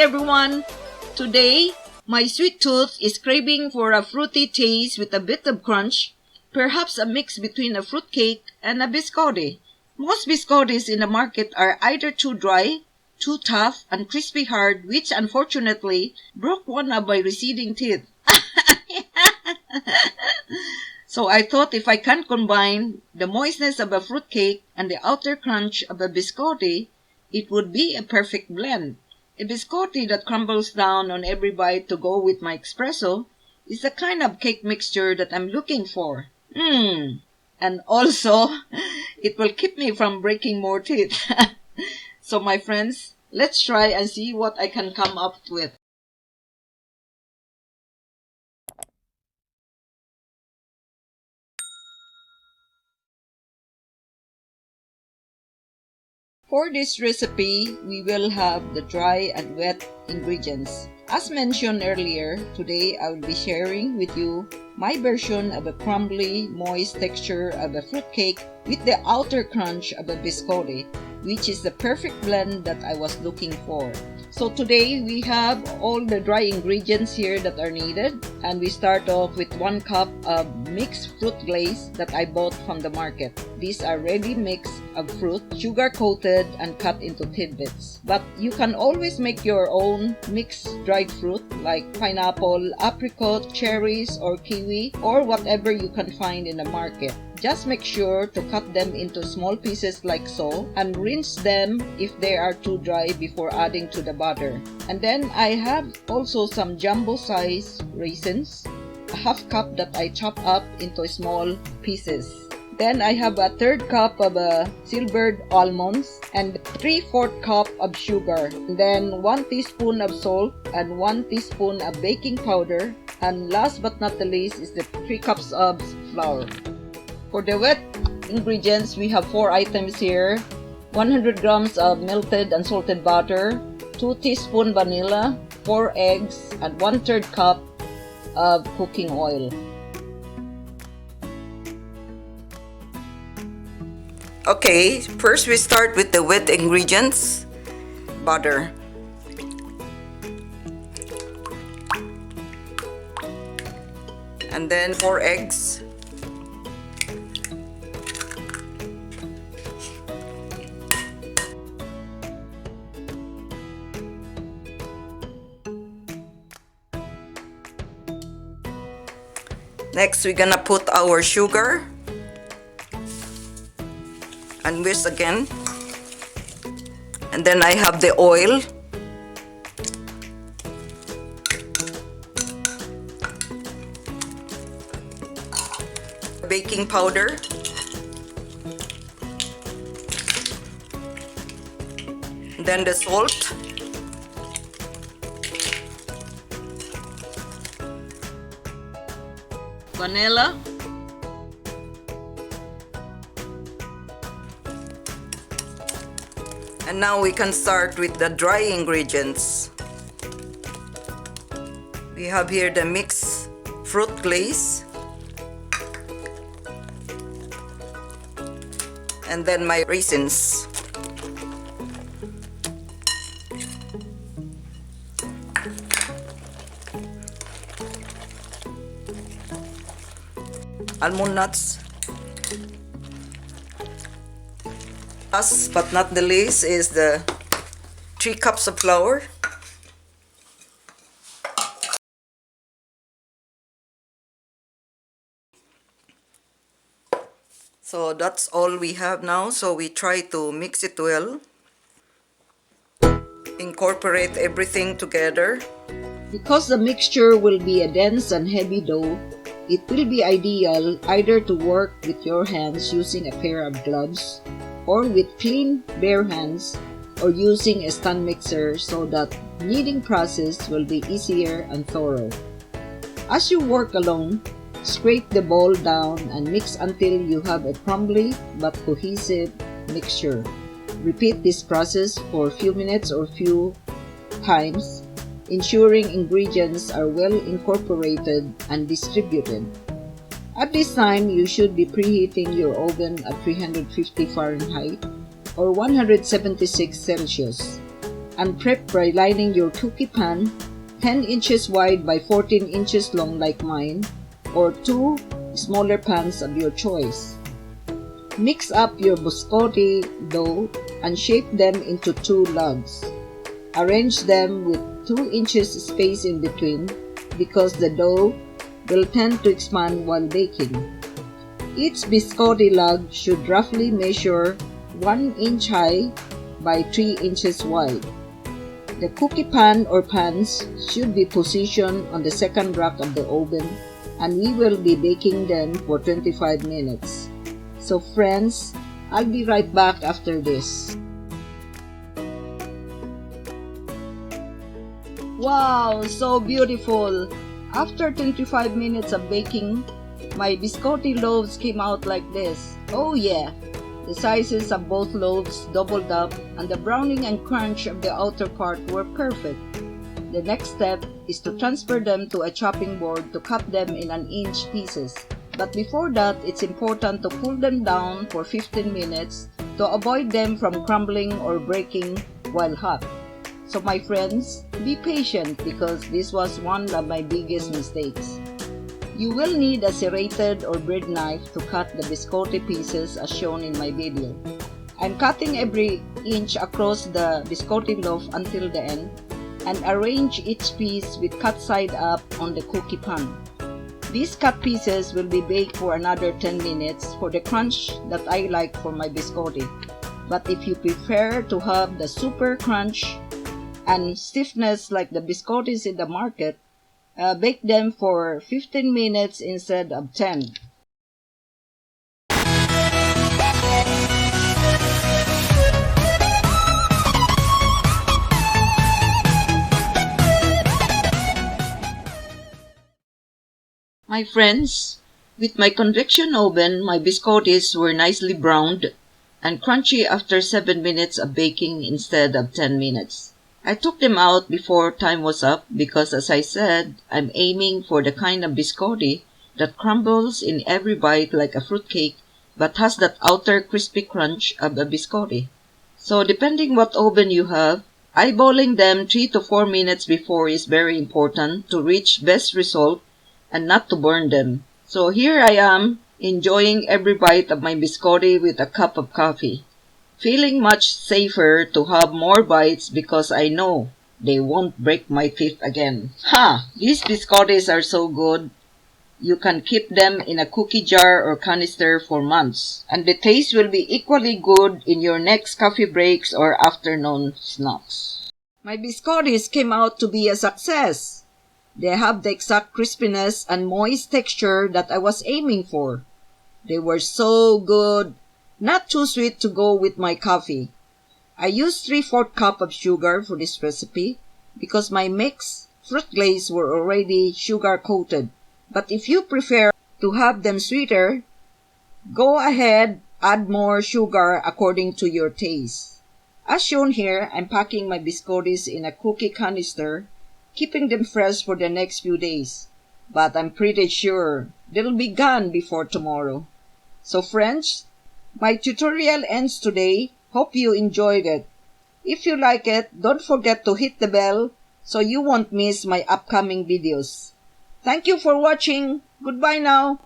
everyone! Today, my sweet tooth is craving for a fruity taste with a bit of crunch, perhaps a mix between a fruitcake and a biscotti. Most biscottis in the market are either too dry, too tough, and crispy hard, which unfortunately broke one of my receding teeth. So I thought if I can combine the moistness of a fruitcake and the outer crunch of a biscotti, it would be a perfect blend. A biscotti that crumbles down on every bite to go with my espresso is the kind of cake mixture that I'm looking for. And also, it will keep me from breaking more teeth. So my friends, let's try and see what I can come up with. For this recipe, we will have the dry and wet ingredients. As mentioned earlier, today I will be sharing with you my version of a crumbly, moist texture of a fruitcake with the outer crunch of a biscotti, which is the perfect blend that I was looking for. So today we have all the dry ingredients here that are needed, and we start off with 1 cup of mixed fruit glaze that I bought from the market. These are ready mix of fruit, sugar coated and cut into tidbits. But you can always make your own mixed dried fruit like pineapple, apricot, cherries, or kiwi, or whatever you can find in the market. Just make sure to cut them into small pieces like so and rinse them if they are too dry before adding to the butter. And then I have also some jumbo size raisins, a half cup that I chop up into small pieces. Then I have a 1/3 cup of silvered almonds and 3/4 cup of sugar. And then 1 teaspoon of salt and 1 teaspoon of baking powder. And last but not the least is the 3 cups of flour. For the wet ingredients, we have 4 items here. 100 grams of melted unsalted butter, 2 teaspoons vanilla, 4 eggs, and 1/3 cup of cooking oil. Okay, first we start with the wet ingredients. Butter. And then 4 eggs. Next, we're gonna put our sugar and whisk again. And then I have the oil. Baking powder. Then the salt. Vanilla, and now we can start with the dry ingredients. We have here the mixed fruit glaze, and then my raisins. Almond nuts. Last but not the least is the 3 cups of flour. So that's all we have now, so we try to mix it well. Incorporate everything together. Because the mixture will be a dense and heavy dough, it will be ideal either to work with your hands using a pair of gloves or with clean bare hands or using a stand mixer so that kneading process will be easier and thorough. As you work alone, scrape the bowl down and mix until you have a crumbly but cohesive mixture. Repeat this process for a few minutes or few times, ensuring ingredients are well incorporated and distributed. At this time, you should be preheating your oven at 350 Fahrenheit or 176 Celsius. and prep by lining your cookie pan 10 inches wide by 14 inches long like mine, or 2 smaller pans of your choice. Mix up your biscotti dough and shape them into 2 loaves. Arrange them with 2 inches space in between because the dough will tend to expand while baking. Each biscotti log should roughly measure 1 inch high by 3 inches wide. The cookie pan or pans should be positioned on the second rack of the oven, and we will be baking them for 25 minutes. So friends, I'll be right back after this. Wow, so beautiful! After 25 minutes of baking, my biscotti loaves came out like this. Oh yeah! The sizes of both loaves doubled up, and the browning and crunch of the outer part were perfect. The next step is to transfer them to a chopping board to cut them in 1-inch pieces. But before that, it's important to cool them down for 15 minutes to avoid them from crumbling or breaking while hot. So my friends, be patient because this was one of my biggest mistakes. You will need a serrated or bread knife to cut the biscotti pieces as shown in my video. I'm cutting every inch across the biscotti loaf until the end, and arrange each piece with cut side up on the cookie pan. These cut pieces will be baked for another 10 minutes for the crunch that I like for my biscotti. But if you prefer to have the super crunch and stiffness like the biscottis in the market, bake them for 15 minutes instead of 10. My friends, with my convection oven, my biscottis were nicely browned and crunchy after 7 minutes of baking instead of 10 minutes. I took them out before time was up because, as I said, I'm aiming for the kind of biscotti that crumbles in every bite like a fruitcake but has that outer crispy crunch of a biscotti. So depending what oven you have, eyeballing them 3 to 4 minutes before is very important to reach best result and not to burn them. So here I am, enjoying every bite of my biscotti with a cup of coffee. Feeling much safer to have more bites because I know they won't break my teeth again. Ha! These biscottis are so good. You can keep them in a cookie jar or canister for months, and the taste will be equally good in your next coffee breaks or afternoon snacks. My biscottis came out to be a success. They have the exact crispiness and moist texture that I was aiming for. They were so good. Not too sweet to go with my coffee. I used 3/4 cup of sugar for this recipe because my mixed fruit glaze were already sugar coated. But if you prefer to have them sweeter, go ahead, add more sugar according to your taste. As shown here, I'm packing my biscottis in a cookie canister, keeping them fresh for the next few days. But I'm pretty sure they'll be gone before tomorrow. So friends, my tutorial ends today. Hope you enjoyed it. If you like it, don't forget to hit the bell so you won't miss my upcoming videos. Thank you for watching. Goodbye now.